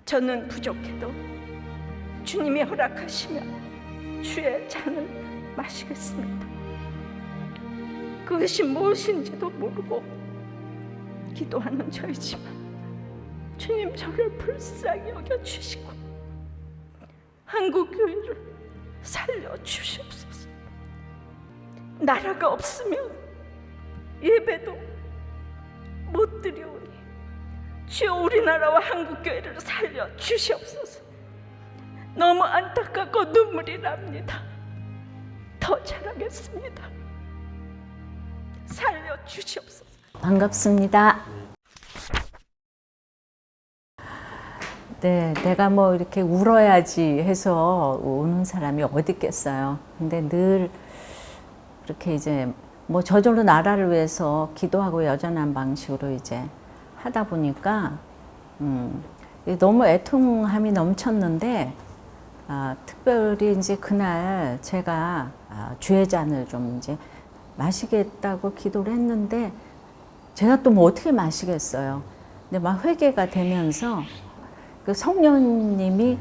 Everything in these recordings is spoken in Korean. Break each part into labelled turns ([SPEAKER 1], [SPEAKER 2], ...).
[SPEAKER 1] 저는 부족해도 주님이 허락하시면 주의 잔을 마시겠습니다. 그것이 무엇인지도 모르고 기도하는 저이지만 주님 저를 불쌍히 여겨주시고 한국교회를 살려주시옵소서. 나라가 없으면 예배도 못 드리오니 주여 우리나라와 한국교회를 살려주시옵소서. 너무 안타깝고 눈물이 납니다. 더 잘하겠습니다. 살려주시옵소서.
[SPEAKER 2] 반갑습니다. 네, 내가 뭐 이렇게 울어야지 해서 우는 사람이 어디 있겠어요. 근데 늘 이렇게 이제 뭐 저절로 나라를 위해서 기도하고 여전한 방식으로 이제 하다 보니까 너무 애통함이 넘쳤는데 특별히 이제 그날 제가 주의 잔을 좀 이제 마시겠다고 기도를 했는데 제가 또 뭐 어떻게 마시겠어요. 근데 막 회개가 되면서 그 성령님이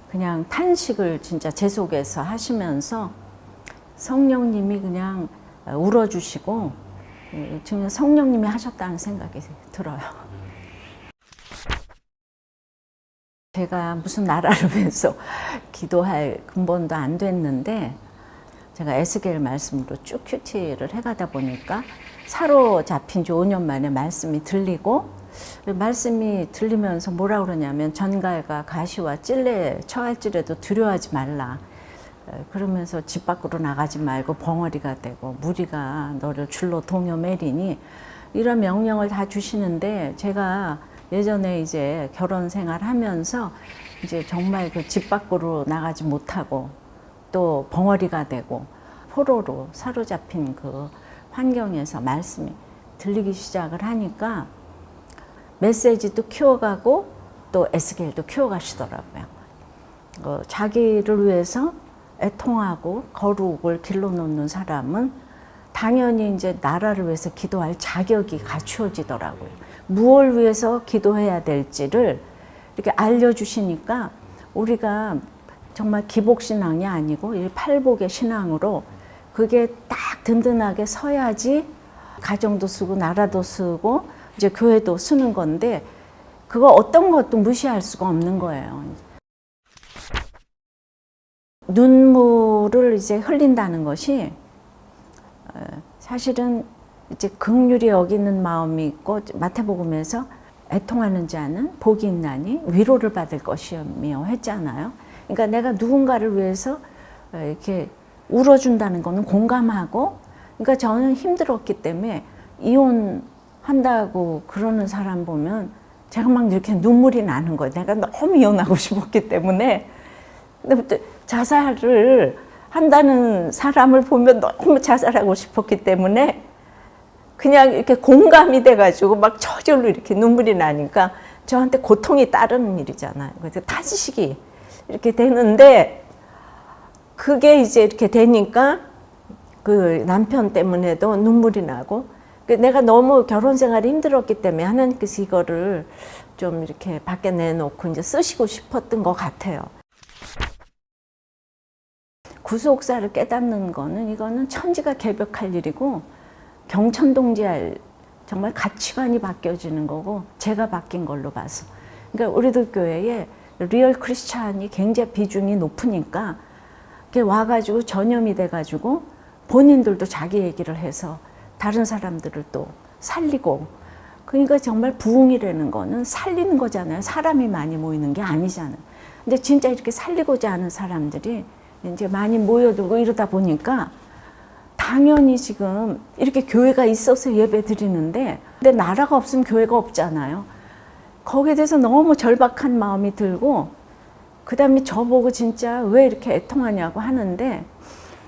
[SPEAKER 2] 그냥 탄식을 진짜 제 속에서 하시면서 성령님이 그냥 울어주시고 지금 성령님이 하셨다는 생각이 들어요. 제가 무슨 나라를 위해서 기도할 근본도 안 됐는데 제가 에스겔 말씀으로 쭉 큐티를 해가다 보니까 사로잡힌 지 5년 만에 말씀이 들리고 말씀이 들리면서 뭐라 그러냐면 전갈과 가시와 찔레 처할지라도 두려워하지 말라. 그러면서 집 밖으로 나가지 말고 벙어리가 되고 무리가 너를 줄로 동여 매리니 이런 명령을 다 주시는데 제가 예전에 이제 결혼 생활하면서 이제 정말 그 집 밖으로 나가지 못하고 또 벙어리가 되고 포로로 사로잡힌 그 환경에서 말씀이 들리기 시작을 하니까 메시지도 키워가고 또 에스겔도 키워가시더라고요. 자기를 위해서 애통하고 거룩을 길러놓는 사람은 당연히 이제 나라를 위해서 기도할 자격이 갖추어지더라고요. 무엇을 위해서 기도해야 될지를 이렇게 알려주시니까 우리가 정말 기복신앙이 아니고 이 팔복의 신앙으로 그게 딱 든든하게 서야지 가정도 쓰고 나라도 쓰고 이제 교회도 쓰는 건데 그거 어떤 것도 무시할 수가 없는 거예요. 눈물을 이제 흘린다는 것이 사실은 이제 긍휼히 여기는 마음이 있고 마태복음에서 애통하는 자는 복이 있나니 위로를 받을 것이며 했잖아요. 그러니까 내가 누군가를 위해서 이렇게 울어준다는 거는 공감하고, 그러니까 저는 힘들었기 때문에 이혼한다고 그러는 사람 보면 제가 막 이렇게 눈물이 나는 거예요. 내가 너무 이혼하고 싶었기 때문에. 근데 자살을 한다는 사람을 보면 너무 자살하고 싶었기 때문에 그냥 이렇게 공감이 돼가지고 막 저절로 이렇게 눈물이 나니까 저한테 고통이 따르는 일이잖아요. 그래서 타지식이 이렇게 되는데 그게 이제 이렇게 되니까 그 남편 때문에도 눈물이 나고 내가 너무 결혼 생활이 힘들었기 때문에 하나님께서 이거를 좀 이렇게 밖에 내놓고 이제 쓰시고 싶었던 것 같아요. 구속사를 깨닫는 거는 이거는 천지가 개벽할 일이고 경천동지할 정말 가치관이 바뀌어지는 거고 제가 바뀐 걸로 봐서. 그러니까 우리들 교회에 리얼 크리스찬이 굉장히 비중이 높으니까 이렇게 와가지고 전염이 돼가지고 본인들도 자기 얘기를 해서 다른 사람들을 또 살리고, 그러니까 정말 부흥이라는 거는 살리는 거잖아요. 사람이 많이 모이는 게 아니잖아요. 근데 진짜 이렇게 살리고자 하는 사람들이 이제 많이 모여들고 이러다 보니까 당연히 지금 이렇게 교회가 있어서 예배 드리는데 근데 나라가 없으면 교회가 없잖아요. 거기에 대해서 너무 절박한 마음이 들고 그 다음에 저보고 진짜 왜 이렇게 애통하냐고 하는데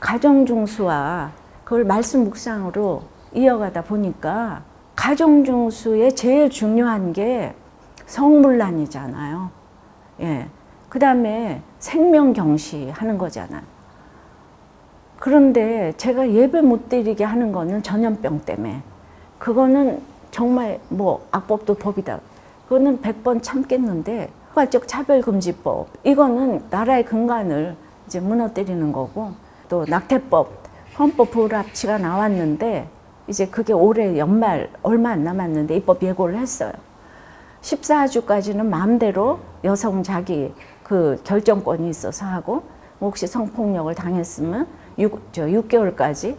[SPEAKER 2] 가정중수와 그걸 말씀 묵상으로 이어가다 보니까 가정중수에 제일 중요한 게 성물란이잖아요. 예. 그 다음에 생명경시 하는 거잖아요. 그런데 제가 예배 못 드리게 하는 거는 전염병 때문에 그거는 정말 뭐 악법도 법이다. 그거는 100번 참겠는데 포괄적 차별금지법, 이거는 나라의 근간을 이제 무너뜨리는 거고, 또 낙태법, 헌법 불합치가 나왔는데 이제 그게 올해 연말 얼마 안 남았는데 입법 예고를 했어요. 14주까지는 마음대로 여성 자기 그 결정권이 있어서 하고, 혹시 성폭력을 당했으면 6개월까지.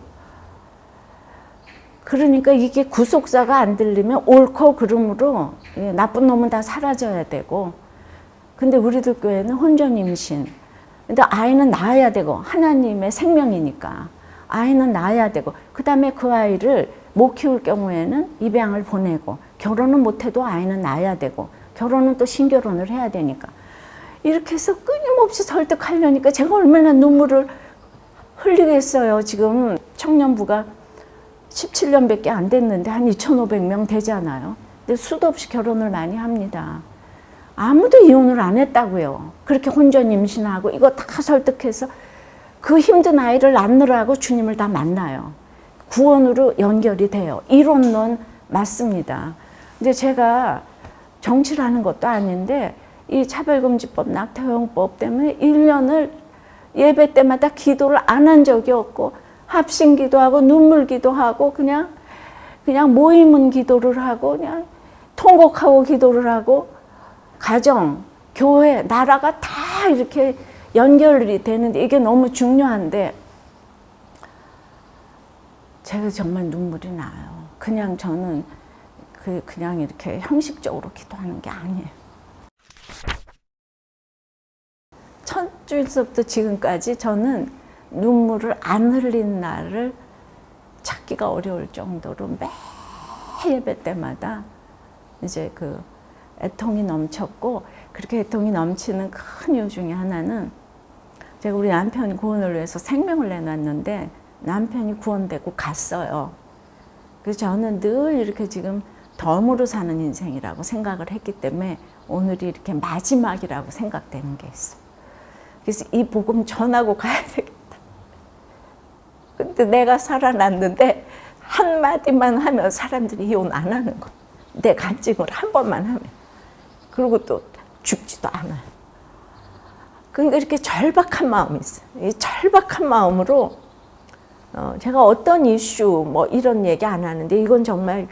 [SPEAKER 2] 그러니까 이게 구속사가 안 들리면 옳고 그름으로 나쁜 놈은 다 사라져야 되고, 근데 우리들 교회는 혼전 임신, 근데 아이는 낳아야 되고, 하나님의 생명이니까 아이는 낳아야 되고, 그 다음에 그 아이를 못 키울 경우에는 입양을 보내고, 결혼은 못해도 아이는 낳아야 되고, 결혼은 또 신결혼을 해야 되니까, 이렇게 해서 끊임없이 설득하려니까 제가 얼마나 눈물을 흘리겠어요. 지금 청년부가 17년밖에 안 됐는데 한 2,500명 되잖아요. 근데 수도 없이 결혼을 많이 합니다. 아무도 이혼을 안 했다고요. 그렇게 혼전 임신하고 이거 다 설득해서 그 힘든 아이를 낳느라고 주님을 다 만나요. 구원으로 연결이 돼요. 이론론 맞습니다. 근데 제가 정치를 하는 것도 아닌데 이 차별금지법, 낙태허용법 때문에 1년을 예배 때마다 기도를 안 한 적이 없고, 합심 기도하고 눈물 기도하고 그냥 모임은 기도를 하고 그냥 통곡하고 기도를 하고, 가정, 교회, 나라가 다 이렇게 연결이 되는데 이게 너무 중요한데 제가 정말 눈물이 나요. 그냥 저는 그냥 이렇게 형식적으로 기도하는 게 아니에요. 첫 주일서부터 지금까지 저는 눈물을 안 흘린 날을 찾기가 어려울 정도로 매 예배 때마다 이제 그 애통이 넘쳤고, 그렇게 애통이 넘치는 큰 이유 중에 하나는 제가 우리 남편이 구원을 위해서 생명을 내놨는데 남편이 구원되고 갔어요. 그래서 저는 늘 이렇게 지금 덤으로 사는 인생이라고 생각을 했기 때문에 오늘이 이렇게 마지막이라고 생각되는 게 있어요. 그래서 이 복음 전하고 가야 되겠다. 근데 내가 살아났는데 한마디만 하면 사람들이 이혼 안 하는 거야. 내 간증을 한 번만 하면. 그리고 또 죽지도 않아요. 그러니까 이렇게 절박한 마음이 있어요. 이 절박한 마음으로 제가 어떤 이슈 뭐 이런 얘기 안 하는데 이건 정말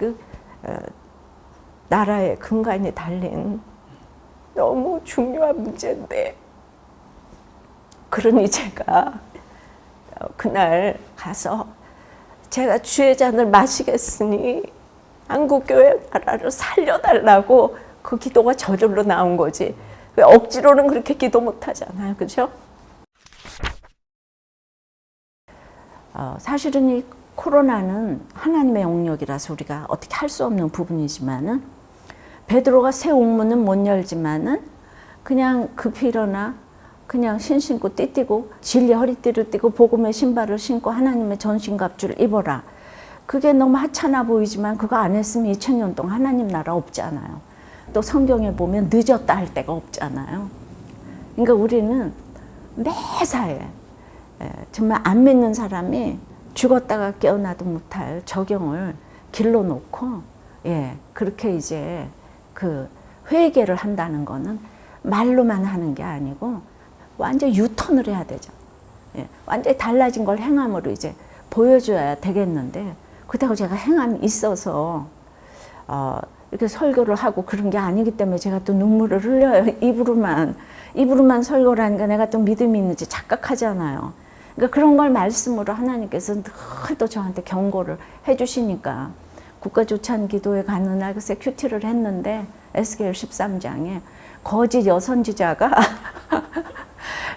[SPEAKER 2] 나라의 근간이 달린 너무 중요한 문제인데, 그러니 제가 그날 가서 제가 주의 잔을 마시겠으니 한국교회 나라를 살려달라고 그 기도가 저절로 나온 거지. 억지로는 그렇게 기도 못 하잖아요. 그죠? 사실은 이 코로나는 하나님의 영역이라서 우리가 어떻게 할 수 없는 부분이지만은, 베드로가 새 옥문은 못 열지만은 그냥 급히 일어나 그냥 신고 띠띠고 진리 허리띠를 띠고 복음의 신발을 신고 하나님의 전신갑주를 입어라. 그게 너무 하찮아 보이지만 그거 안 했으면 2000년 동안 하나님 나라 없잖아요. 또 성경에 보면 늦었다 할 데가 없잖아요. 그러니까 우리는 매사에 정말 안 믿는 사람이 죽었다가 깨어나도 못할 적용을 길러놓고, 그렇게 이제 그 회개를 한다는 거는 말로만 하는 게 아니고 완전 유턴을 해야 되죠. 완전히 달라진 걸 행함으로 이제 보여줘야 되겠는데, 그렇다고 제가 행함이 있어서 이렇게 설교를 하고 그런 게 아니기 때문에 제가 또 눈물을 흘려요. 입으로만 설교를 하니까 내가 또 믿음이 있는지 착각하잖아요. 그러니까 그런 걸 말씀으로 하나님께서 늘 또 저한테 경고를 해주시니까, 국가조찬 기도에 가는 날 글쎄 큐티를 했는데 에스겔 13장에 거짓 여선지자가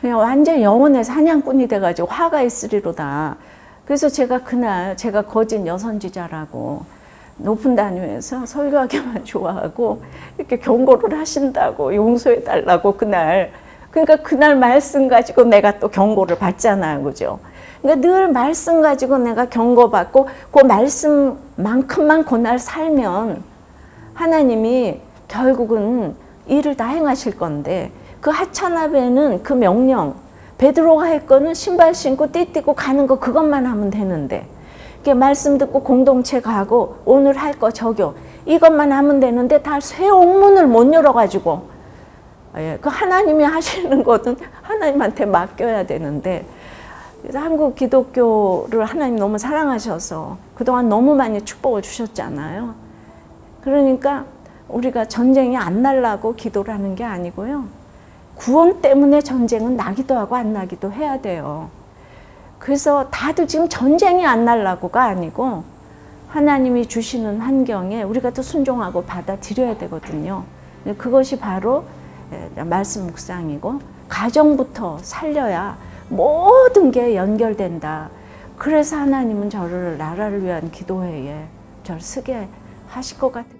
[SPEAKER 2] 그냥 완전 영혼의 사냥꾼이 돼가지고 화가 있으리로다. 그래서 제가 그날 제가 거짓 여선지자라고 높은 단위에서 설교하기만 좋아하고 이렇게 경고를 하신다고 용서해달라고 그날, 그러니까 그날 말씀 가지고 내가 또 경고를 받잖아요. 그죠? 그러니까 늘 말씀 가지고 내가 경고받고 그 말씀만큼만 그날 살면 하나님이 결국은 일을 다 행하실 건데, 그 하찮아배는 그 명령, 베드로가 할 거는 신발 신고 띠띠고 가는 거 그것만 하면 되는데, 이렇게 말씀 듣고 공동체 가고 오늘 할 거 적용 이것만 하면 되는데 다 새 옥문을 못 열어가지고 예, 그 하나님이 하시는 것은 하나님한테 맡겨야 되는데, 그래서 한국 기독교를 하나님 너무 사랑하셔서 그동안 너무 많이 축복을 주셨잖아요. 그러니까 우리가 전쟁이 안 날라고 기도를 하는 게 아니고요. 구원 때문에 전쟁은 나기도 하고 안 나기도 해야 돼요. 그래서 다들 지금 전쟁이 안 날라고가 아니고 하나님이 주시는 환경에 우리가 또 순종하고 받아들여야 되거든요. 그것이 바로 말씀 묵상이고, 가정부터 살려야 모든 게 연결된다. 그래서 하나님은 저를 나라를 위한 기도회에 저를 쓰게 하실 것 같아요.